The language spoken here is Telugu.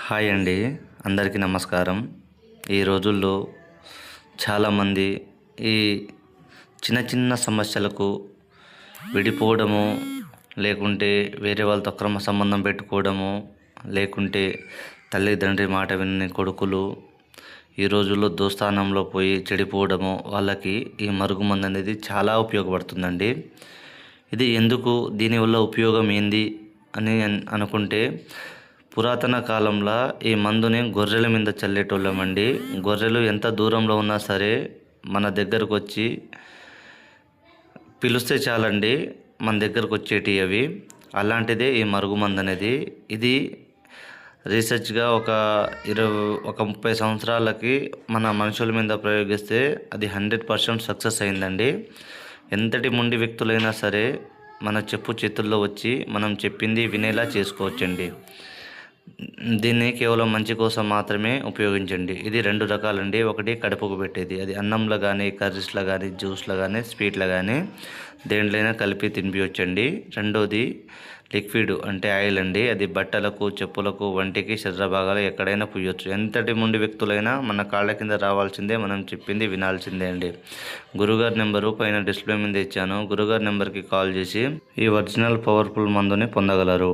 హాయ్ అండి, అందరికీ నమస్కారం. ఈ రోజుల్లో చాలామంది ఈ చిన్న చిన్న సమస్యలకు విడిపోవడము, లేకుంటే వేరే వాళ్ళతో అక్రమ సంబంధం పెట్టుకోవడము, లేకుంటే తల్లిదండ్రి మాట వినని కొడుకులు ఈ రోజుల్లో దోస్తానంలో పోయి చెడిపోవడము, వాళ్ళకి ఈ మరుగుమందు అనేది చాలా ఉపయోగపడుతుందండి. ఇది ఎందుకు, దీనివల్ల ఉపయోగం ఏంది అని అనుకుంటే, పురాతన కాలంలో ఈ మందుని గొర్రెల మీద చల్లేటోళ్ళమండి. గొర్రెలు ఎంత దూరంలో ఉన్నా సరే మన దగ్గరకు వచ్చి పిలిస్తే చాలండి, మన దగ్గరకు వచ్చేటి అవి. అలాంటిదే ఈ మరుగుమందు అనేది. ఇది రీసెర్చ్గా ఒక 30 సంవత్సరాలకి మన మనుషుల మీద ప్రయోగిస్తే అది 100% సక్సెస్ అయిందండి. ఎంతటి మొండి వ్యక్తులైనా సరే మన చెప్పు చేతుల్లో వచ్చి మనం చెప్పింది వినేలా చేసుకోవచ్చండి. దీన్ని కేవలం మంచి కోసం మాత్రమే ఉపయోగించండి. ఇది 2 రకాలండి. ఒకటి కడుపుకు పెట్టేది, అది అన్నంలో కానీ, కర్రీస్లో కానీ, జ్యూస్లో కానీ, స్వీట్లో కానీ దేంట్లైనా కలిపి తినిపించండి. రెండోది లిక్విడ్ అంటే ఆయిల్ అండి. అది బట్టలకు, చెప్పులకు, వంటికి, శరీర భాగాలు ఎక్కడైనా పూయొచ్చు. ఎంతటి మొండి వ్యక్తులైనా మన కాళ్ళ కింద రావాల్సిందే, మనం చెప్పింది వినాల్సిందే అండి. గురుగారి నెంబరు పైన డిస్ప్లే మీద ఇచ్చాను. గురుగారి నెంబర్కి కాల్ చేసి ఈ ఒరిజినల్ పవర్ఫుల్ మందుని పొందగలరు.